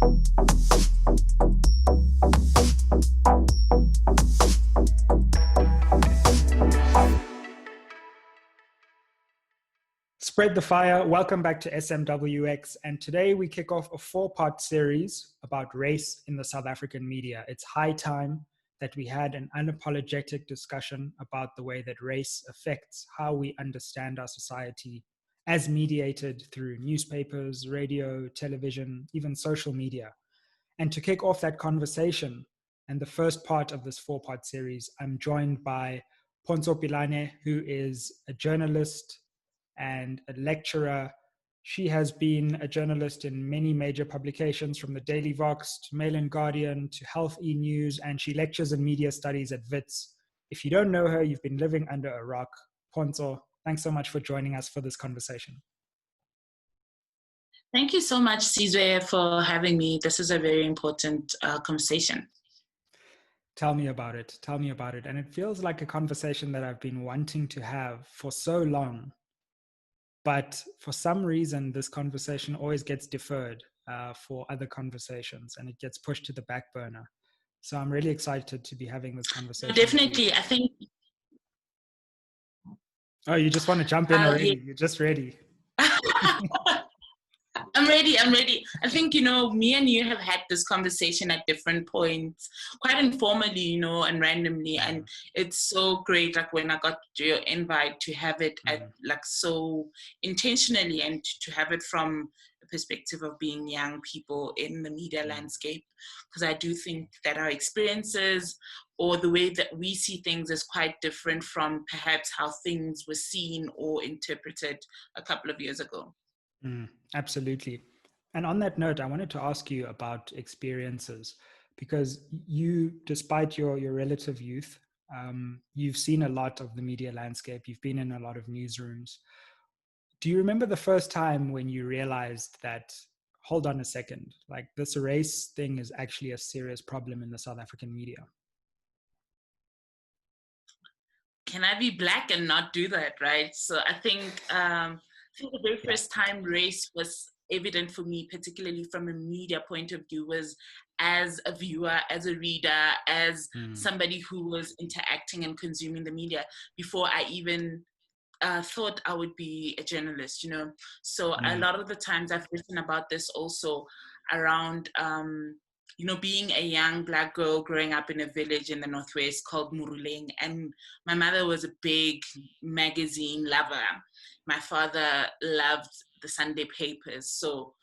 Spread the fire. Welcome back to SMWX. And today we kick off a 4-part series about race in the South African media. It's high time that we had an unapologetic discussion about the way that race affects how we understand our society as mediated through newspapers, radio, television, even social media. And to kick off that conversation and the first part of this 4-part series, I'm joined by Pontsho Pilane, who is a journalist and a lecturer. She has been a journalist in many major publications, from the Daily Vox to Mail and Guardian to Health E-News, and she lectures in media studies at WITS. If you don't know her, you've been living under a rock. Pontsho, thanks so much for joining us for this conversation. Thank you so much, Sizwe, for having me. This is a very important conversation. Tell me about it. Tell me about it. And it feels like a conversation that I've been wanting to have for so long. But for some reason, this conversation always gets deferred for other conversations, and it gets pushed to the back burner. So I'm really excited to be having this conversation. Definitely, I think. Oh, you just want to jump in already? Yeah. You're just ready. I'm ready. I think, me and you have had this conversation at different points, quite informally, and randomly. And it's so great, like when I got your invite, to have it so intentionally, and to have it from a perspective of being young people in the media landscape. Because I do think that our experiences or the way that we see things is quite different from perhaps how things were seen or interpreted a couple of years ago. Absolutely. And on that note, I wanted to ask you about experiences, because you, despite your relative youth, you've seen a lot of the media landscape. You've been in a lot of newsrooms. Do you remember the first time when you realized that, hold on a second, like this race thing is actually a serious problem in the South African media? Can I be black and not do that, right? So I think the very first time race was evident for me, particularly from a media point of view, was as a viewer, as a reader, as somebody who was interacting and consuming the media before I even thought I would be a journalist, So a lot of the times I've written about this also around, being a young black girl growing up in a village in the Northwest called Muruleng. And my mother was a big magazine lover. My father loved the Sunday papers. So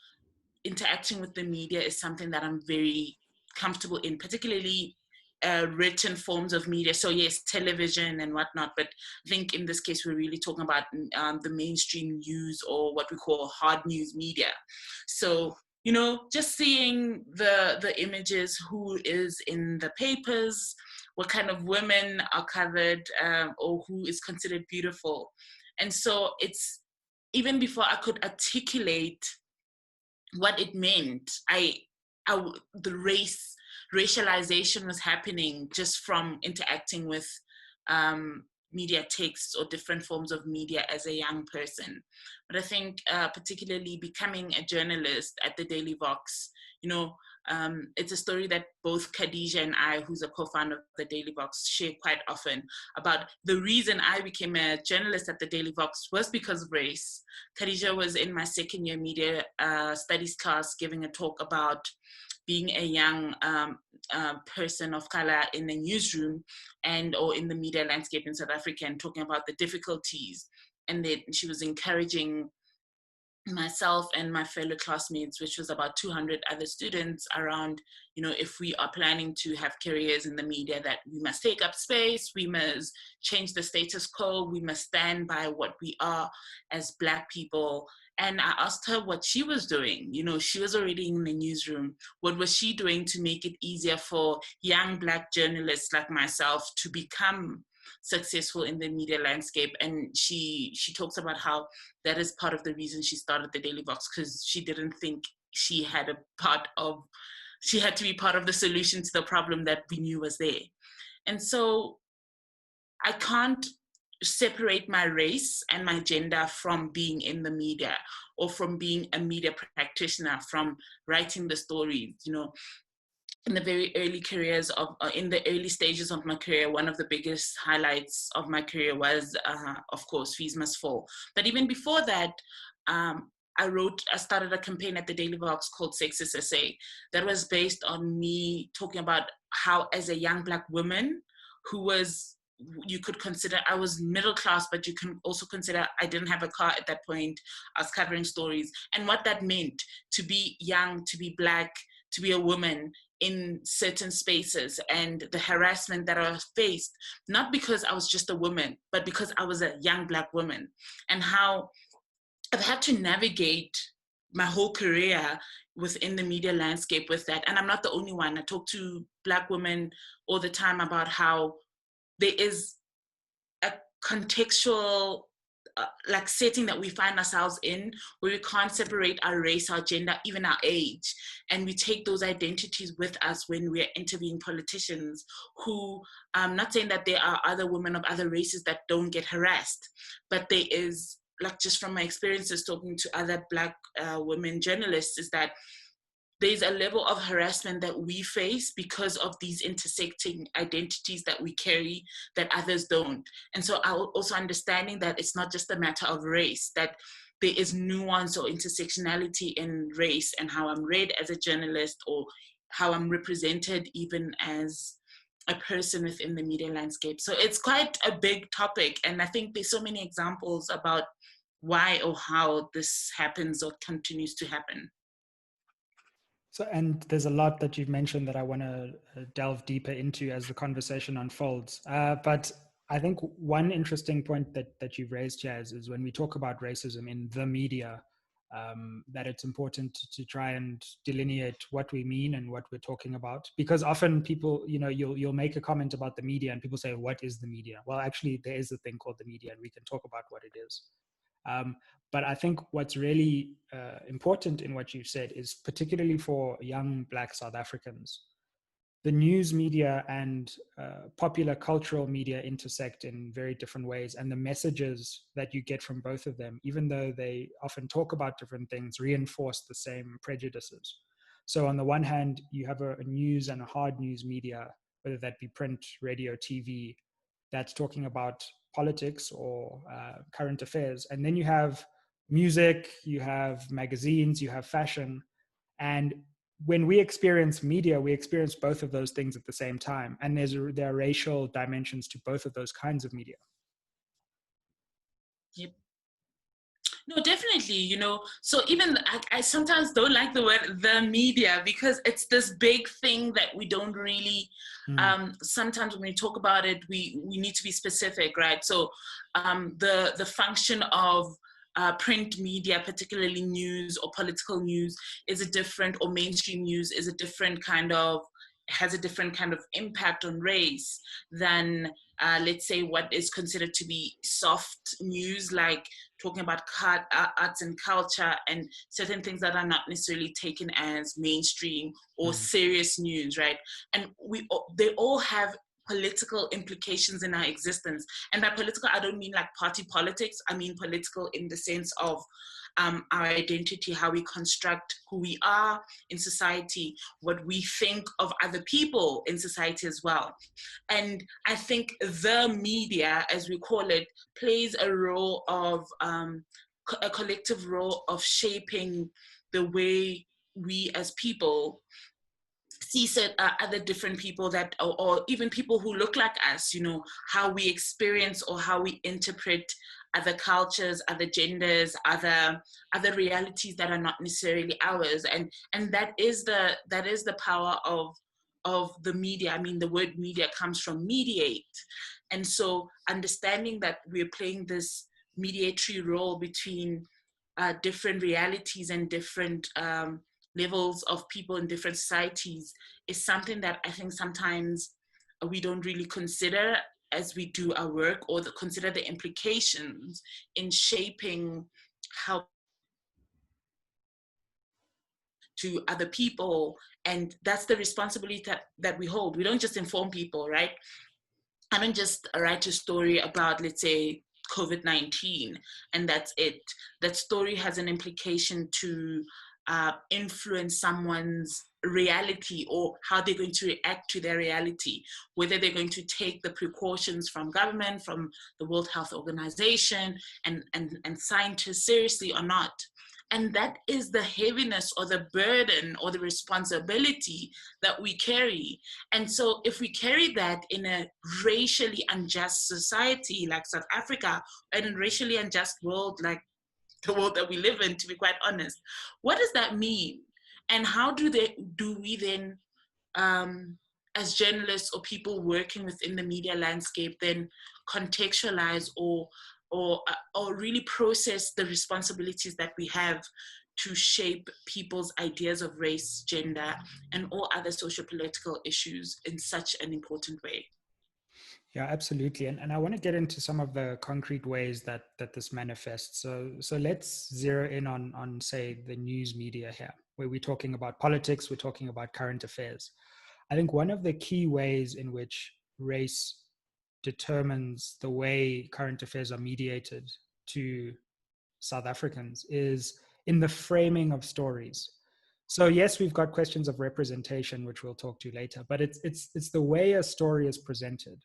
interacting with the media is something that I'm very comfortable in, particularly written forms of media. So yes, television and whatnot, but I think in this case, we're really talking about the mainstream news, or what we call hard news media. So, just seeing the images, who is in the papers, what kind of women are covered, or who is considered beautiful. And so it's, even before I could articulate what it meant, the racialization was happening just from interacting with media texts or different forms of media as a young person. But I think particularly becoming a journalist at the Daily Vox, it's a story that both Khadija and I, who's a co-founder of the Daily Vox, share quite often, about the reason I became a journalist at the Daily Vox was because of race. Khadija was in my second year media studies class giving a talk about being a young person of color in the newsroom or in the media landscape in South Africa, and talking about the difficulties. And then she was encouraging myself and my fellow classmates, which was about 200 other students, around, if we are planning to have careers in the media, that we must take up space, we must change the status quo, we must stand by what we are as Black people. And I asked her what she was doing. She was already in the newsroom. What was she doing to make it easier for young Black journalists like myself to become successful in the media landscape? And she talks about how that is part of the reason she started the Daily Vox, because she didn't think she had to be part of the solution to the problem that we knew was there. And so I can't separate my race and my gender from being in the media, or from being a media practitioner, from writing the stories. You know, in the very early in the early stages of my career, one of the biggest highlights of my career was, of course, Fees Must Fall. But even before that, I started a campaign at the Daily Vox called Sexist SA that was based on me talking about how, as a young Black woman who was, you could consider, I was middle class, but you can also consider I didn't have a car at that point. I was covering stories, and what that meant to be young, to be Black, to be a woman in certain spaces, and the harassment that I faced, not because I was just a woman, but because I was a young Black woman, and how I've had to navigate my whole career within the media landscape with that. And I'm not the only one. I talk to Black women all the time about how there is a contextual like setting that we find ourselves in, where we can't separate our race, our gender, even our age, and we take those identities with us when we're interviewing politicians who, not saying that there are other women of other races that don't get harassed, but there is, like, just from my experiences talking to other Black women journalists, is that there's a level of harassment that we face because of these intersecting identities that we carry that others don't. And so also understanding that it's not just a matter of race, that there is nuance or intersectionality in race and how I'm read as a journalist, or how I'm represented even as a person within the media landscape. So it's quite a big topic. And I think there's so many examples about why or how this happens or continues to happen. So, and there's a lot that you've mentioned that I want to delve deeper into as the conversation unfolds. But I think one interesting point that you've raised, Jazz, is when we talk about racism in the media, that it's important to try and delineate what we mean and what we're talking about. Because often people, you know, you'll make a comment about the media and people say, what is the media? Well, actually, there is a thing called the media, and we can talk about what it is. But I think what's really important in what you've said is, particularly for young Black South Africans, the news media and popular cultural media intersect in very different ways. And the messages that you get from both of them, even though they often talk about different things, reinforce the same prejudices. So on the one hand, you have a news and a hard news media, whether that be print, radio, TV, that's talking about politics or current affairs. And then you have music, you have magazines, you have fashion. And when we experience media, we experience both of those things at the same time. And there are racial dimensions to both of those kinds of media. Yep. No, definitely, you know, so even I sometimes don't like the word the media, because it's this big thing that we don't really, sometimes when we talk about it, we need to be specific, right? So the function of print media, particularly news or political news, is a different, or mainstream news is a different kind of, has a different kind of impact on race than, let's say, what is considered to be soft news, like talking about arts and culture and certain things that are not necessarily taken as mainstream or serious news, right? And they all have political implications in our existence. And by political, I don't mean like party politics. I mean political in the sense of our identity, how we construct who we are in society, what we think of other people in society as well. And I think the media, as we call it, plays a role of, a collective role of shaping the way we as people see other different people that, or even people who look like us, you know, how we experience or how we interpret other cultures, other genders, other realities that are not necessarily ours. And that is the power of the media. I mean, the word media comes from mediate. And so understanding that we're playing this mediatory role between different realities and different levels of people in different societies is something that I think sometimes we don't really consider as we do our work, or consider the implications in shaping how to other people. And that's the responsibility that we hold. We don't just inform people, right? I don't just write a story about, let's say, COVID-19, and that's it. That story has an implication to influence someone's reality or how they're going to react to their reality, whether they're going to take the precautions from government, from the World Health Organization, and scientists seriously or not. And that is the heaviness or the burden or the responsibility that we carry. And so if we carry that in a racially unjust society like South Africa, and a racially unjust world like the world that we live in, to be quite honest, what does that mean? And how do we then, as journalists or people working within the media landscape, then contextualize or really process the responsibilities that we have to shape people's ideas of race, gender, and all other socio-political issues in such an important way? Yeah, absolutely. And I want to get into some of the concrete ways that this manifests. So let's zero in on say the news media here, where we're talking about politics, we're talking about current affairs. I think one of the key ways in which race determines the way current affairs are mediated to South Africans is in the framing of stories. So yes, we've got questions of representation, which we'll talk to later, but it's the way a story is presented.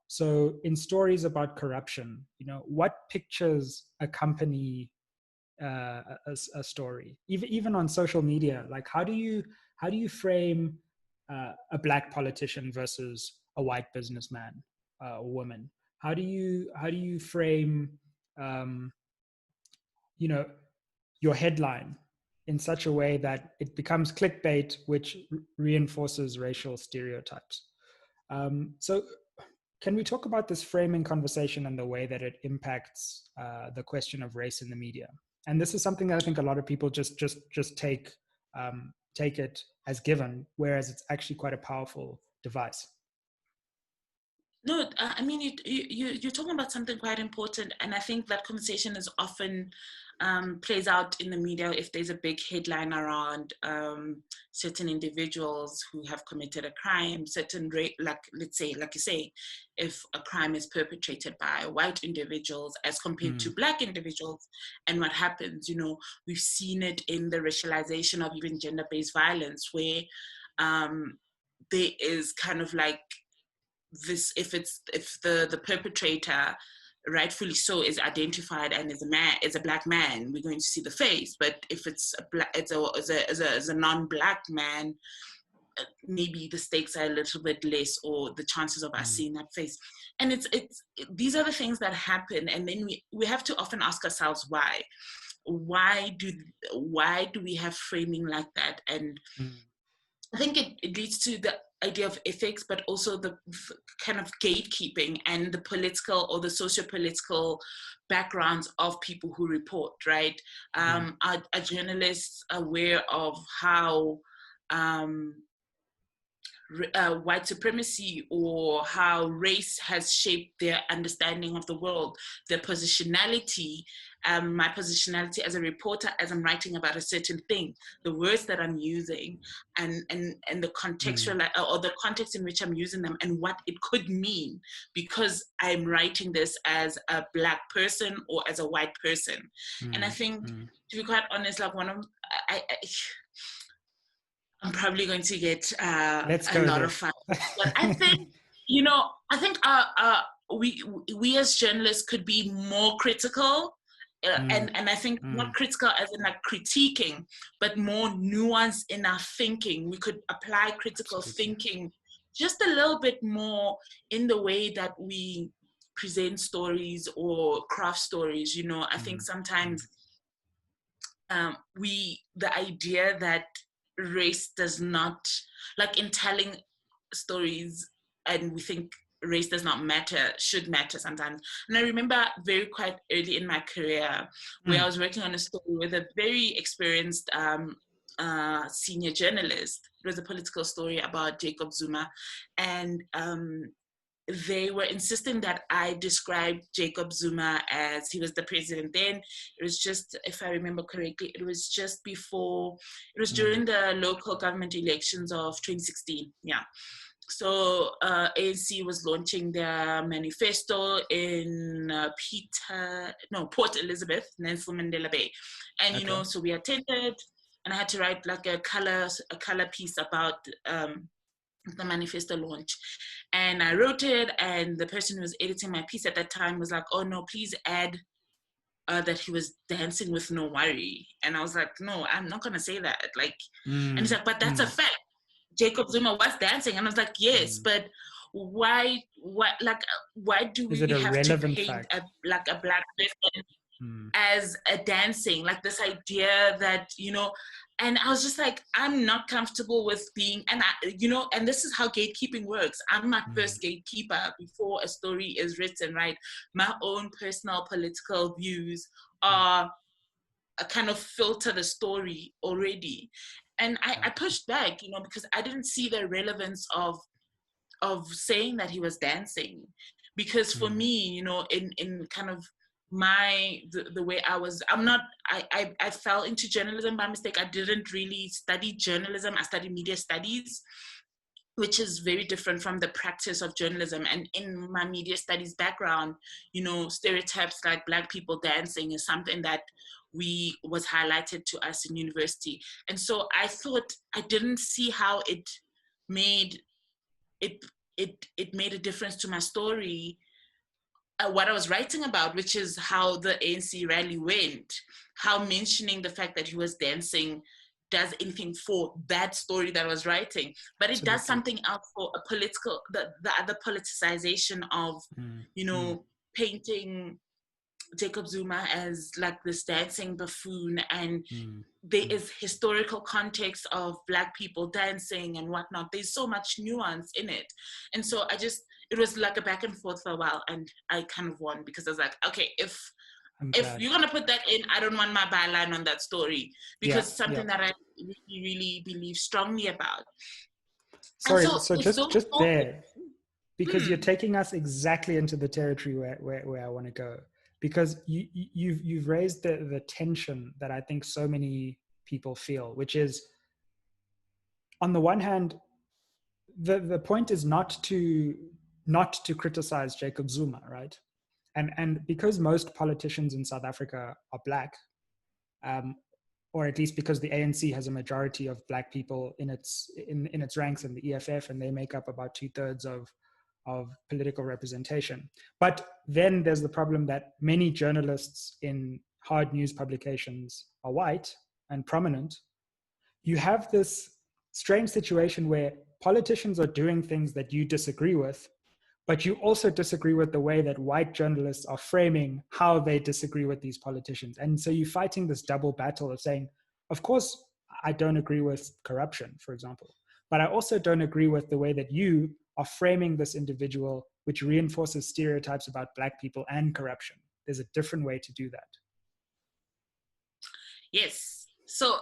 So in stories about corruption, what pictures accompany a story? Even on social media, like how do you frame a Black politician versus a white businessman or woman? How do you frame your headline in such a way that it becomes clickbait, which reinforces racial stereotypes? So can we talk about this framing conversation and the way that it impacts the question of race in the media? And this is something that I think a lot of people just take it as given, whereas it's actually quite a powerful device. No, I mean, you're talking about something quite important, and I think that conversation is often plays out in the media if there's a big headline around certain individuals who have committed a crime, let's say, like you say, if a crime is perpetrated by white individuals as compared to Black individuals, and what happens, we've seen it in the racialization of even gender-based violence, where there is kind of like this, if the perpetrator, rightfully so, is identified and is a Black man, we're going to see the face. But if it's a non-Black man, maybe the stakes are a little bit less, or the chances of us seeing that face. And these are the things that happen, and then we have to often ask ourselves why do we have framing like that? And I think it leads to the idea of ethics, but also the kind of gatekeeping and the political or the socio-political backgrounds of people who report, right? Are journalists aware of how white supremacy or how race has shaped their understanding of the world, their positionality, my positionality as a reporter, as I'm writing about a certain thing, the words that I'm using, and the contextual or the context in which I'm using them, and what it could mean because I'm writing this as a Black person or as a white person. And I think, to be quite honest, like I'm probably going to get a lot of fun. But I think, we as journalists could be more critical. And I think not critical as in like critiquing, but more nuanced in our thinking. We could apply critical thinking just a little bit more in the way that we present stories or craft stories. I think sometimes the idea that race does not, like in telling stories, and we think race does not matter, should matter sometimes. And I remember very quite early in my career where I was working on a story with a very experienced senior journalist. It was a political story about Jacob Zuma, and they were insisting that I describe Jacob Zuma as, he was the president then. It was just, if I remember correctly, it was just before, it was during the local government elections of 2016. Yeah. So ANC was launching their manifesto in Port Elizabeth, Nelson Mandela Bay. And, you know, so we attended, and I had to write like a color piece about the manifesto launch. And I wrote it, and the person who was editing my piece at that time was like, oh no, please add that he was dancing with no worry. And I was like, no, I'm not gonna say that. Like, and he's like, but that's a fact. Jacob Zuma was dancing. And I was like, yes, but why do we have to paint a black person as a dancing, like this idea that, you know, and I was just like, I'm not comfortable with being, and and this is how gatekeeping works. I'm my first gatekeeper before a story is written, right? My own personal political views are a kind of filter the story already. And I pushed back, you know, because I didn't see the relevance of saying that he was dancing. Because for me, you know, in kind of the way I fell into journalism by mistake. I didn't really study journalism. I studied media studies, which is very different from the practice of journalism. And in my media studies background, you know, stereotypes like Black people dancing is something that was highlighted to us in university. And so I thought, I didn't see how it made a difference to my story, what I was writing about, which is how the ANC rally went, how mentioning the fact that he was dancing does anything for that story that I was writing, but it does something else for a political, the other politicization of, you know, painting Jacob Zuma as like this dancing buffoon, and there is historical context of Black people dancing and whatnot. There's so much nuance in it. And so it was like a back and forth for a while, and I kind of won, because I was like, okay, if you're going to put that in, I don't want my byline on that story, because it's something that I really, really believe strongly about. Sorry, so just there, because you're taking us exactly into the territory where I want to go. Because you've raised the tension that I think so many people feel, which is, on the one hand, the point is not to criticize Jacob Zuma, right? And because most politicians in South Africa are Black, or at least because the ANC has a majority of Black people in its ranks in the EFF, and they make up about 2/3 of political representation. But then there's the problem that many journalists in hard news publications are white and prominent. You have this strange situation where politicians are doing things that you disagree with, but you also disagree with the way that white journalists are framing how they disagree with these politicians. And so you're fighting this double battle of saying, of course, I don't agree with corruption, for example, but I also don't agree with the way that you are framing this individual, which reinforces stereotypes about Black people and corruption. There's a different way to do that. Yes. So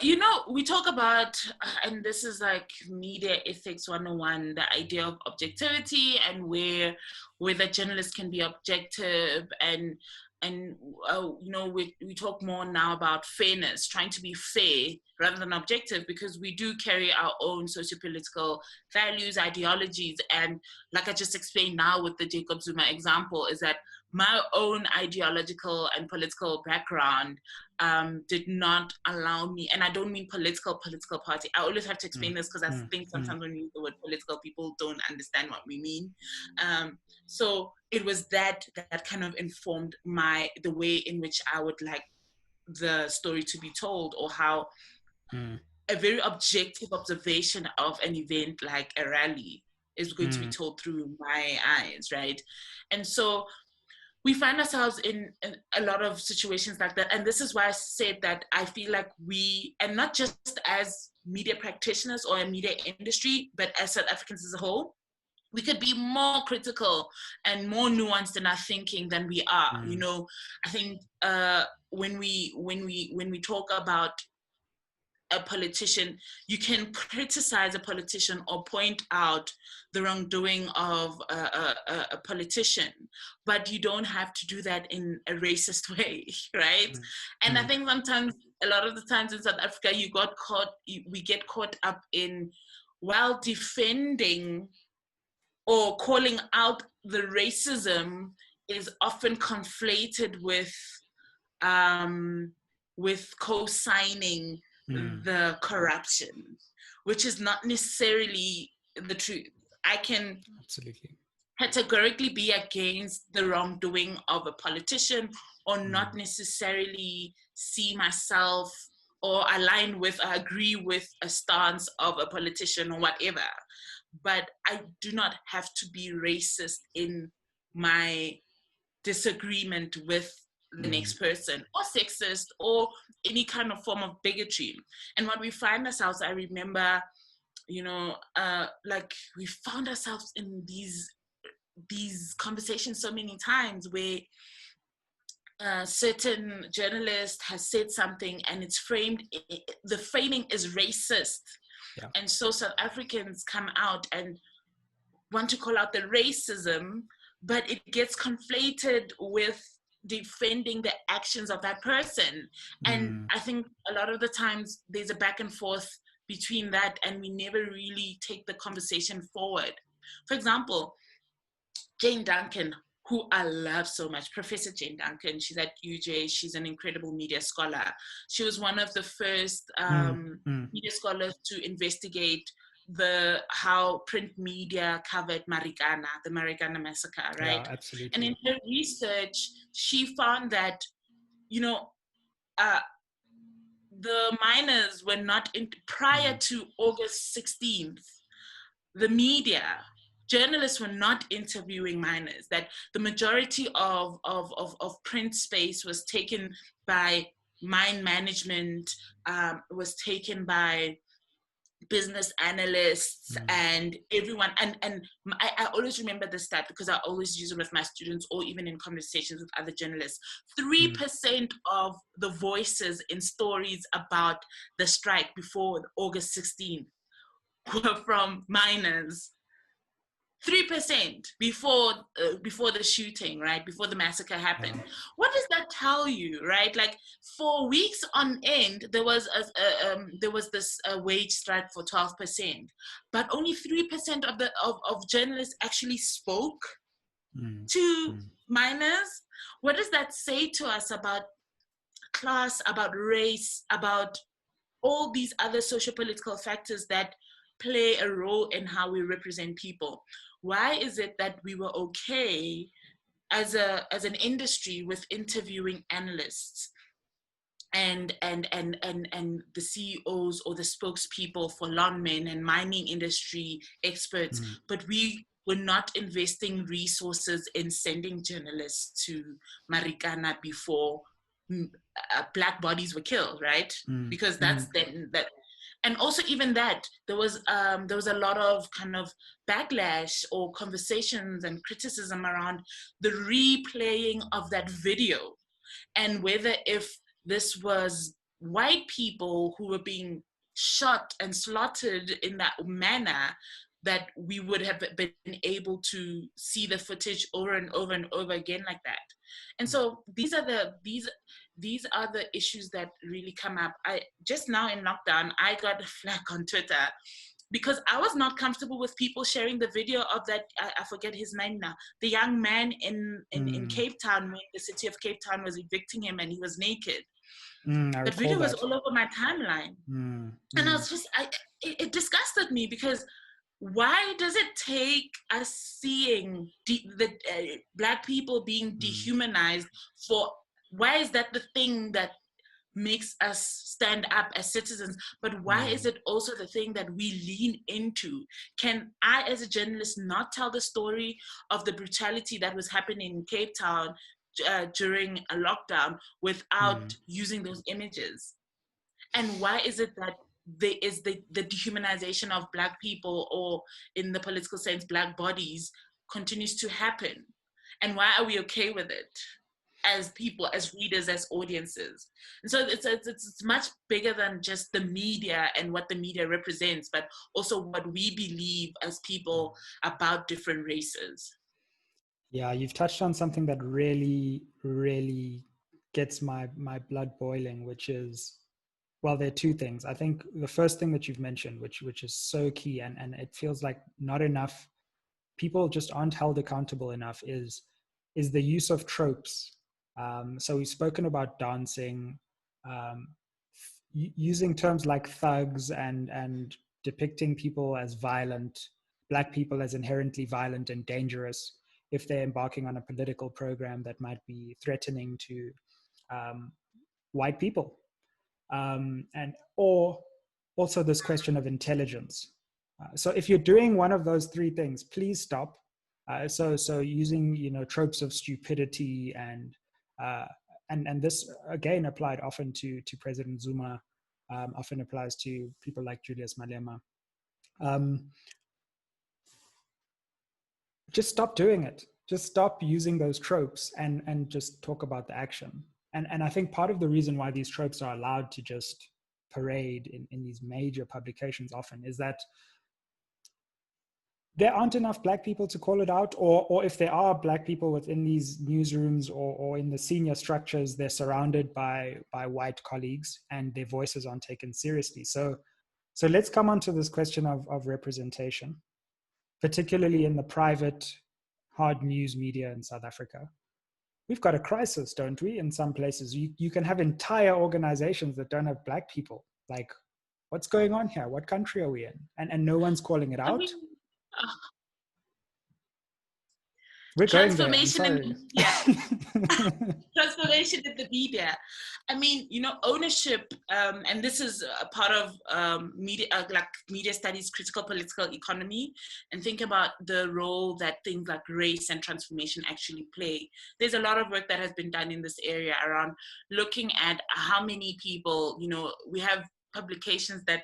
you know, we talk about, and this is like media ethics 101, the idea of objectivity, and where the journalist can be objective, and you know, we talk more now about fairness, trying to be fair rather than objective, because we do carry our own sociopolitical values, ideologies. And like I just explained now with the Jacob Zuma example, is that my own ideological and political background did not allow me, and I don't mean political party. I always have to explain this, because I think sometimes when we use the word political, people don't understand what we mean. So it was that kind of informed the way in which I would like the story to be told, or how a very objective observation of an event like a rally is going to be told through my eyes, right? And so we find ourselves in a lot of situations like that. And this is why I said that I feel like we, and not just as media practitioners or a media industry, but as South Africans as a whole, we could be more critical and more nuanced in our thinking than we are. You know, I think when we talk about a politician, you can criticize a politician or point out the wrongdoing of a politician, but you don't have to do that in a racist way, right? And I think sometimes, a lot of the times in South Africa, we get caught up in while defending or calling out the racism is often conflated with co-signing the corruption, which is not necessarily the truth. I can absolutely categorically be against the wrongdoing of a politician or not necessarily see myself or align with or agree with a stance of a politician or whatever. But I do not have to be racist in my disagreement with the next person, or sexist, or any kind of form of bigotry. And what we find ourselves, I remember, like we found ourselves in these conversations so many times where a certain journalist has said something and it's framed, the framing is racist. Yeah. And so South Africans come out and want to call out the racism, but it gets conflated with defending the actions of that person. And I think a lot of the times there's a back and forth between that, and we never really take the conversation forward. For example, Jane Duncan, who I love so much, Professor Jane Duncan, she's at UJ, she's an incredible media scholar. She was one of the first media scholars to investigate how print media covered Marikana, the Marikana massacre, right? Yeah, absolutely. And in her research, she found that, the miners were not prior to August 16th, the media, journalists were not interviewing miners, that the majority of print space was taken by mine management, was taken by business analysts and everyone. And I always remember this stat because I always use it with my students or even in conversations with other journalists. 3% of the voices in stories about the strike before August 16th were from miners. 3% before the shooting, right? Before the massacre happened. Yeah. What does that tell you, right? Like for weeks on end, there was this wage strike for 12%, but only 3% of journalists actually spoke to miners. What does that say to us about class, about race, about all these other socio-political factors that play a role in how we represent people? Why is it that we were okay as an industry with interviewing analysts and the CEOs or the spokespeople for longmen and mining industry experts, but we were not investing resources in sending journalists to Marikana before black bodies were killed, right? Because that's that. And also even that, there was a lot of kind of backlash or conversations and criticism around the replaying of that video, and whether if this was white people who were being shot and slaughtered in that manner, that we would have been able to see the footage over and over and over again like that. And so these are the issues that really come up. I just now in lockdown, I got a flag on Twitter because I was not comfortable with people sharing the video of that, I forget his name now, the young man in Cape Town when the city of Cape Town was evicting him and he was naked. That video was all over my timeline. And I was just, it disgusted me because why does it take us seeing black people being dehumanized why is that the thing that makes us stand up as citizens? But why is it also the thing that we lean into? Can I, as a journalist, not tell the story of the brutality that was happening in Cape Town during a lockdown without using those images? And why is it that there is the dehumanization of black people, or in the political sense, black bodies, continues to happen? And why are we okay with it? As people, as readers, as audiences. And so it's much bigger than just the media and what the media represents, but also what we believe as people about different races. Yeah, you've touched on something that really, really gets my blood boiling, which is Well, there are two things. I think the first thing that you've mentioned, which is so key, and it feels like not enough people just aren't held accountable enough, is the use of tropes. So we've spoken about dancing, using terms like thugs and depicting people as violent, Black people as inherently violent and dangerous if they're embarking on a political program that might be threatening to white people. And or also this question of intelligence. So if you're doing one of those three things, please stop. So using tropes of stupidity and this again applied often to President Zuma, often applies to people like Julius Malema. Just stop doing it. Just stop using those tropes and just talk about the action. And I think part of the reason why these tropes are allowed to just parade in these major publications often is that there aren't enough Black people to call it out, or if there are Black people within these newsrooms or in the senior structures, they're surrounded by white colleagues and their voices aren't taken seriously. So let's come on to this question of representation, particularly in the private hard news media in South Africa. We've got a crisis, don't we? In some places, you can have entire organizations that don't have Black people. Like, what's going on here? What country are we in? And no one's calling it out. I mean, we're going there. I'm transformation in sorry. the media. Transformation in the media. I mean, ownership, and this is a part of media, like media studies, critical political economy, and think about the role that things like race and transformation actually play. There's a lot of work that has been done in this area around looking at how many people, we have publications that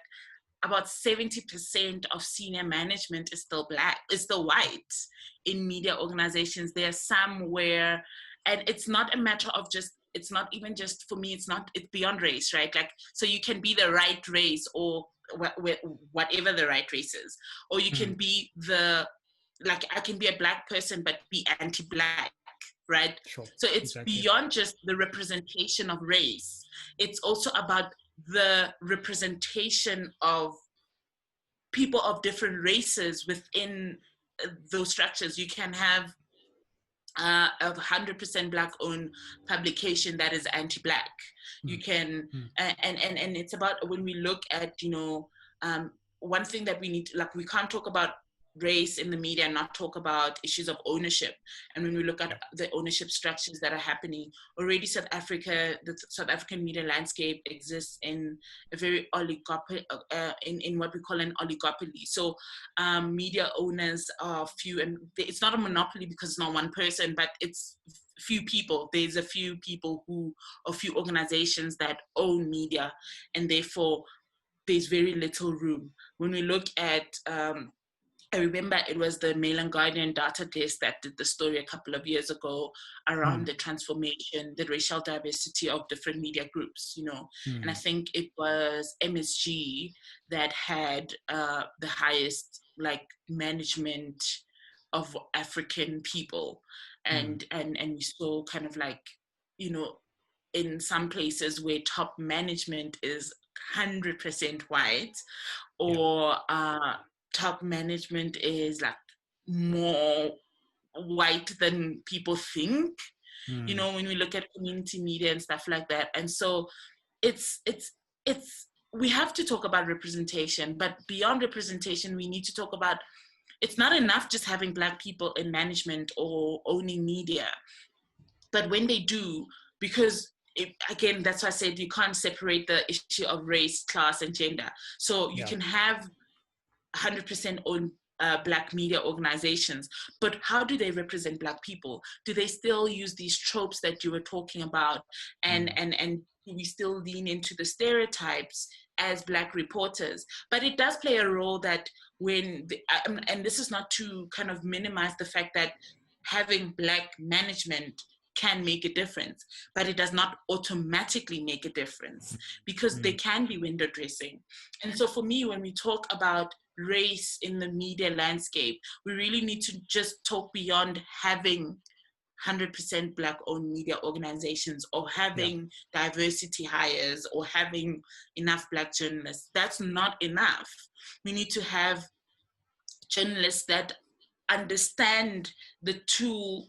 about 70% of senior management is still Black, is still white in media organizations. There are some where, and it's not a matter of just, it's not even just, for me, it's beyond race, right? Like, so you can be the right race or whatever the right race is, or you can be I can be a Black person, but be anti-Black, right? Sure, so it's exactly. Beyond just the representation of race. It's also about the representation of people of different races within those structures. You can have a 100% Black-owned publication that is anti-Black. You can, and it's about, when we look at, one thing that we need, like, we can't talk about race in the media and not talk about issues of ownership. And when we look at the ownership structures that are happening already, the South African media landscape exists in a very oligopoly, in what we call an oligopoly. So media owners are few, and it's not a monopoly because it's not one person, but it's few people. There's a few people or few organizations that own media, and therefore there's very little room. When we look at I remember it was the Mail and Guardian data desk that did the story a couple of years ago around the transformation, the racial diversity of different media groups, and I think it was MSG that had the highest management of African people. And we saw kind of in some places where top management is 100% white, or top management is more white than people think, when we look at community media and stuff like that. And so it's we have to talk about representation, but beyond representation, we need to talk about, it's not enough just having Black people in management or owning media, but when they do, because again, that's why I said you can't separate the issue of race, class, and gender. So you can have 100% owned Black media organizations, but how do they represent Black people? Do they still use these tropes that you were talking about, and do we still lean into the stereotypes as Black reporters? But it does play a role that and this is not to kind of minimize the fact that having Black management can make a difference, but it does not automatically make a difference, because there can be window dressing. And so for me, when we talk about race in the media landscape, we really need to just talk beyond having 100% Black-owned media organizations, or having diversity hires, or having enough Black journalists. That's not enough. We need to have journalists that understand the tool,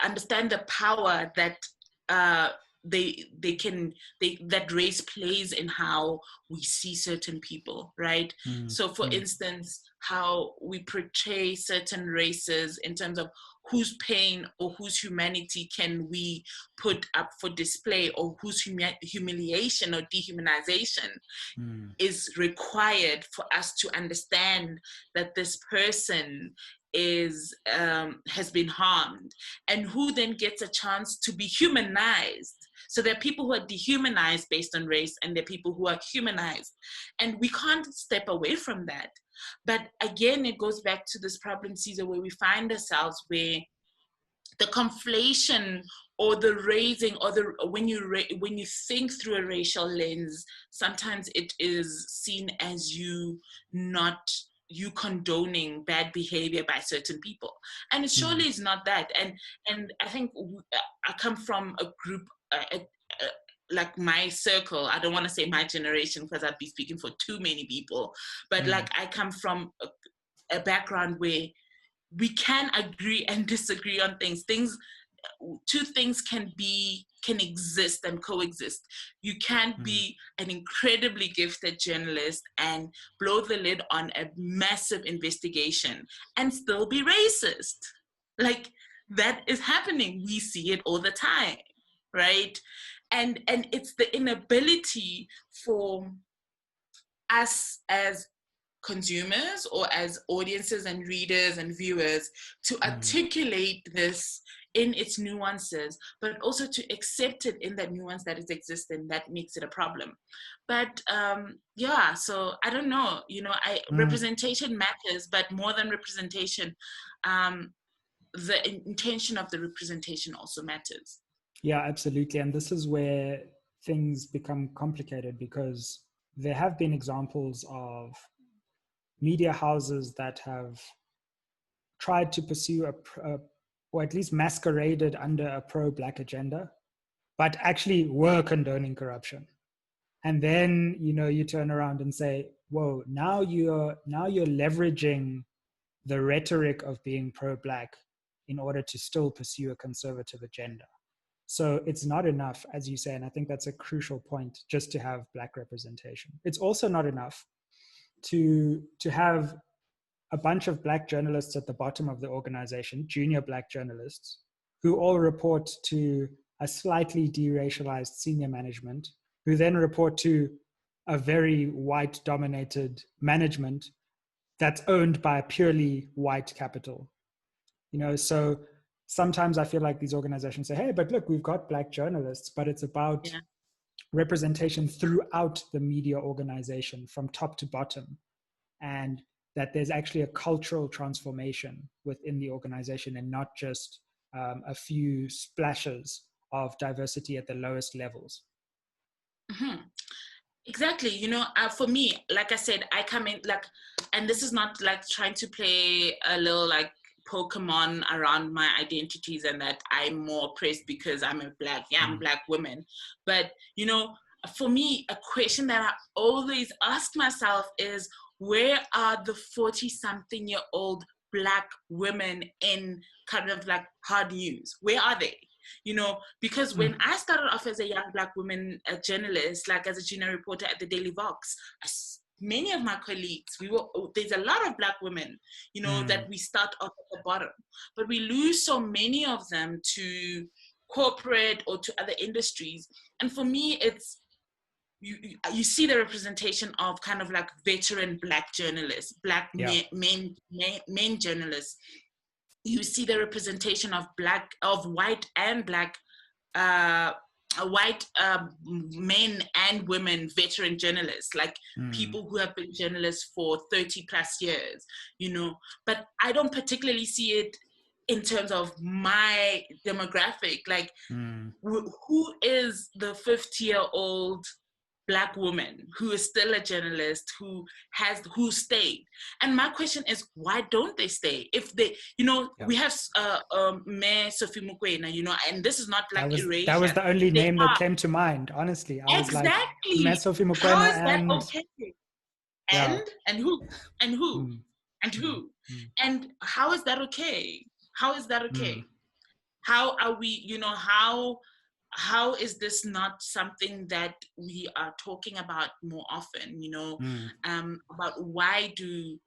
understand the power that that race plays in how we see certain people, right? So for instance, how we portray certain races in terms of whose pain or whose humanity can we put up for display, or whose humiliation or dehumanization is required for us to understand that this person has been harmed, and who then gets a chance to be humanized. So there are people who are dehumanized based on race, and there are people who are humanized, and we can't step away from that. But again, it goes back to this problem, Caesar, where we find ourselves, where the conflation or the raising, or when you think through a racial lens, sometimes it is seen as you condoning bad behavior by certain people, and it surely is not that. And I think I come from a group, like my circle. I don't want to say my generation, because I'd be speaking for too many people, but like I come from a background where we can agree and disagree on things. Two things can exist and coexist. You can't be an incredibly gifted journalist and blow the lid on a massive investigation and still be racist. Like, that is happening. We see it all the time, right? And it's the inability for us as consumers, or as audiences and readers and viewers, to articulate this in its nuances, but also to accept it in that nuance that is existing, that makes it a problem. But so I don't know, representation matters, but more than representation, the intention of the representation also matters. Yeah, absolutely. And this is where things become complicated, because there have been examples of media houses that have tried to pursue or at least masqueraded under a pro-Black agenda, but actually were condoning corruption. And then, you turn around and say, whoa, now you're leveraging the rhetoric of being pro-Black in order to still pursue a conservative agenda. So it's not enough, as you say, and I think that's a crucial point, just to have Black representation. It's also not enough to have a bunch of Black journalists at the bottom of the organization, junior Black journalists, who all report to a slightly deracialized senior management, who then report to a very white-dominated management that's owned by a purely white capital. So sometimes I feel like these organizations say, hey, but look, we've got Black journalists, but it's about representation throughout the media organization from top to bottom, and that there's actually a cultural transformation within the organization, and not just a few splashes of diversity at the lowest levels. Exactly. For me, like I said, I come in and this is not like trying to play a little like Pokemon around my identities, and that I'm more oppressed because I'm a I'm a Black woman. But, for me, a question that I always ask myself is, where are the 40-something-year-old Black women in kind of like hard news? Where are they? Because when I started off as a young Black woman, a journalist, like as a junior reporter at the Daily Vox, many of my colleagues, there's a lot of Black women, that we start off at the bottom, but we lose so many of them to corporate or to other industries. And for me, it's, you see the representation of kind of like veteran Black journalists, Black men journalists. You see the representation of white and Black, white men and women veteran journalists, like people who have been journalists for 30 plus years, but I don't particularly see it in terms of my demographic. Like, who is the 50-year-old Black woman who is still a journalist who stayed. And my question is, why don't they stay? If they, we have Mayor Sophie Mokoena, and this is not like erasure. That was the only name that came to mind, honestly. I was like, Mayor Sophie Mokoena. How is that okay? And who? And who? And who? And how is that okay? How is that okay? How are we, how is this not something that we are talking about more often, about why do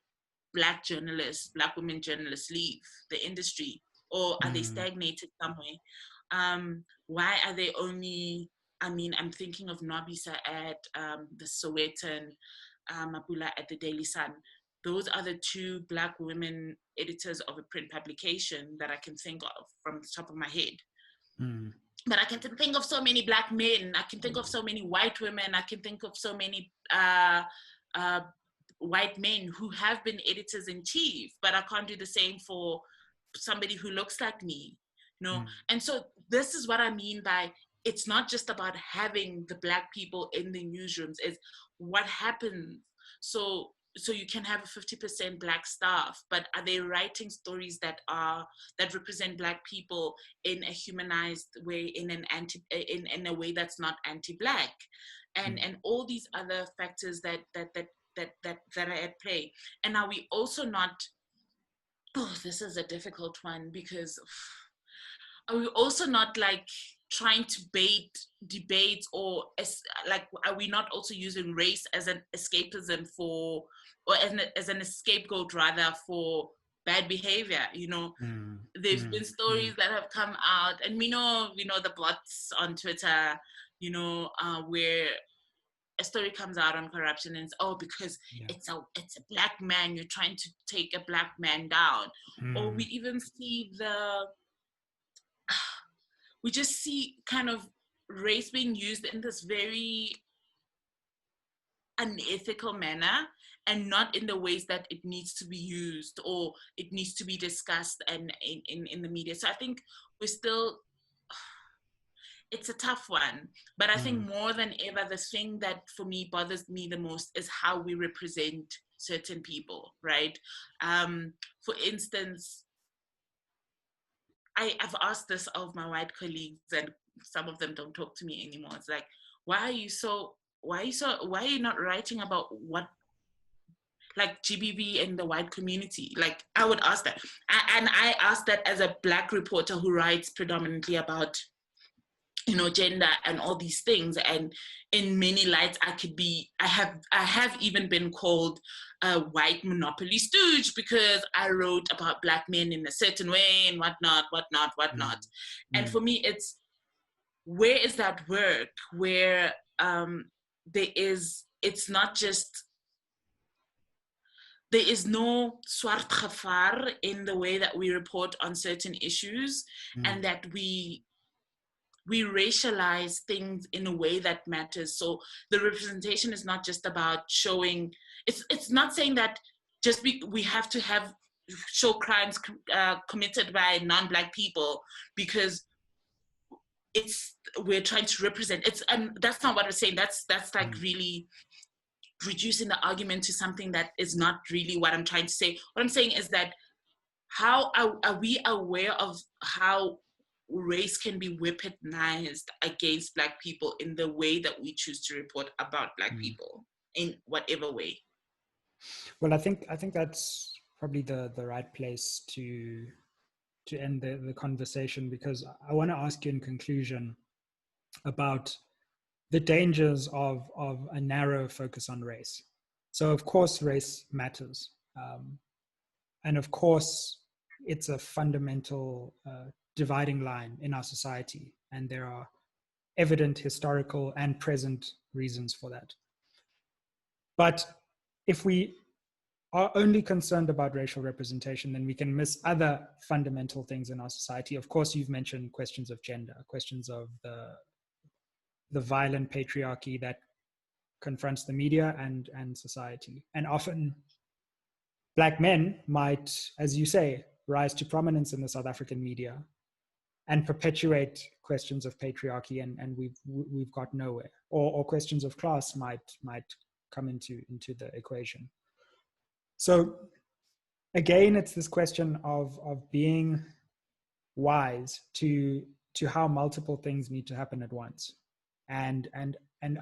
Black women journalists leave the industry, or are they stagnated somewhere? Why are they only, I'm thinking of Nobisa at the Sowetan, Mapula at the Daily Sun. Those are the two Black women editors of a print publication that I can think of from the top of my head. But I can think of so many Black men. I can think of so many white women. I can think of so many white men who have been editors in chief, but I can't do the same for somebody who looks like me, And so this is what I mean by, it's not just about having the Black people in the newsrooms, it's what happens. So you can have a 50% Black staff, but are they writing stories that represent Black people in a humanized way, in a way that's not anti-Black, and all these other factors that are at play? And are we also not? Oh, this is a difficult one, because are we also not like trying to bait debates, or like, are we not also using race as an escapism for, or as an scapegoat rather, for bad behavior? There's been stories that have come out, and we know the bots on Twitter, where a story comes out on corruption and it's, because it's a Black man, you're trying to take a Black man down. Or we even see we just see kind of race being used in this very unethical manner, and not in the ways that it needs to be used, or it needs to be discussed and in the media. So I think we're still, it's a tough one, but I think more than ever, the thing that for me bothers me the most is how we represent certain people, right? For instance, I've asked this of my white colleagues, and some of them don't talk to me anymore. It's like, why are you not writing about what, like, GBV in the white community? Like, I would ask that. And I ask that as a Black reporter who writes predominantly about, gender and all these things. And in many lights, I have even been called a white monopoly stooge, because I wrote about Black men in a certain way and whatnot. And for me, it's, where is that work where it's not just, there is no swart gevaar in the way that we report on certain issues, and that we racialize things in a way that matters. So the representation is not just about showing, it's not saying that just we have to show crimes committed by non-Black people because we're trying to represent. And that's not what I'm saying. That's like really reducing the argument to something that is not really what I'm trying to say. What I'm saying is that, how are we aware of how race can be weaponized against Black people in the way that we choose to report about Black people, in whatever way? Well, I think that's probably the right place to end the conversation, because I want to ask you in conclusion about the dangers of a narrow focus on race. So of course race matters, and of course it's a fundamental dividing line in our society, and there are evident historical and present reasons for that. But if we are only concerned about racial representation, then we can miss other fundamental things in our society. Of course, you've mentioned questions of gender, questions of the violent patriarchy that confronts the media and society. And often Black men might, as you say, rise to prominence in the South African media and perpetuate questions of patriarchy, and we've got nowhere, or questions of class might come into the equation. So again, it's this question of being wise to how multiple things need to happen at once, and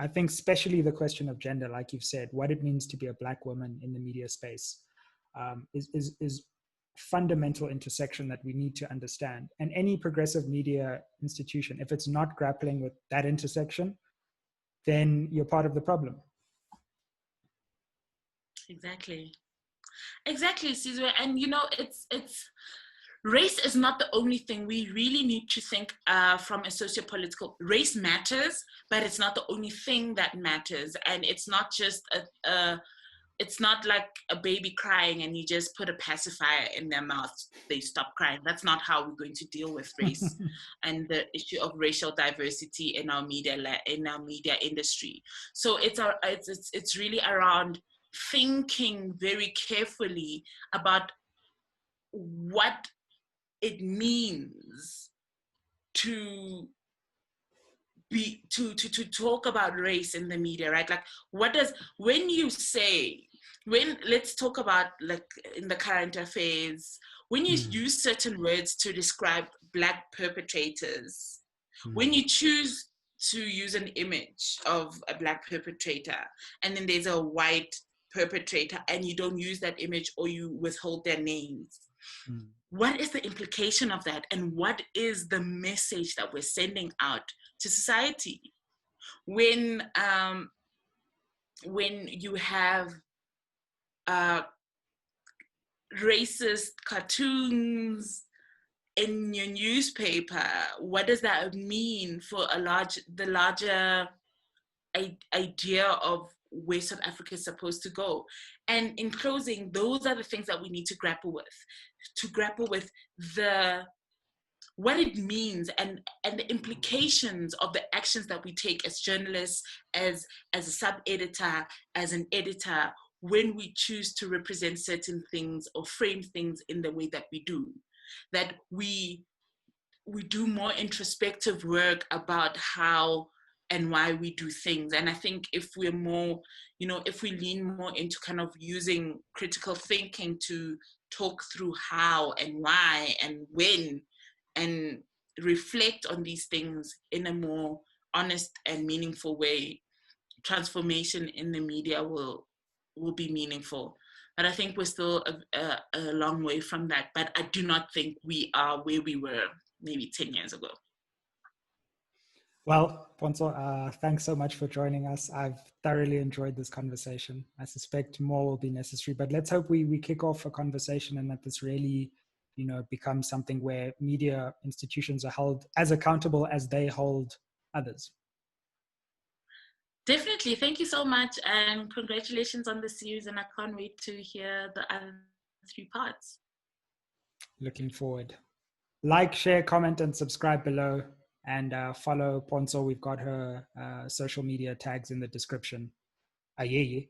I think especially the question of gender, like you've said, what it means to be a Black woman in the media space, is fundamental intersection that we need to understand. And any progressive media institution, if it's not grappling with that intersection, then you're part of the problem. Exactly, Sizwe. And it's race is not the only thing. We really need to think from a socio-political. Race matters, but it's not the only thing that matters. And it's not just it's not like a baby crying and you just put a pacifier in their mouth, they stop crying. That's not how we're going to deal with race and the issue of racial diversity in our media industry. So it's really around thinking very carefully about what it means to talk about race in the media, right? Like, let's talk about, like, in the current affairs, when you use certain words to describe Black perpetrators, when you choose to use an image of a Black perpetrator and then there's a white perpetrator and you don't use that image or you withhold their names, what is the implication of that? And what is the message that we're sending out to society when you have racist cartoons in your newspaper? What does that mean for the larger idea of where South Africa is supposed to go? And in closing, those are the things that we need to grapple with what it means and the implications of the actions that we take as journalists, as a sub-editor, as an editor, when we choose to represent certain things or frame things in the way that we do. That we do more introspective work about how and why we do things. And I think if we're more, if we lean more into kind of using critical thinking to talk through how and why and when, and reflect on these things in a more honest and meaningful way, transformation in the media will be meaningful. But I think we're still a long way from that. But I do not think we are where we were maybe 10 years ago. Well, Pontsho, thanks so much for joining us. I've thoroughly enjoyed this conversation. I suspect more will be necessary, but let's hope we kick off a conversation and that this really, becomes something where media institutions are held as accountable as they hold others. Definitely. Thank you so much. And congratulations on the series. And I can't wait to hear the other 3 parts. Looking forward. Like, share, comment, and subscribe below. And follow Pontsho. We've got her social media tags in the description. Ayeye.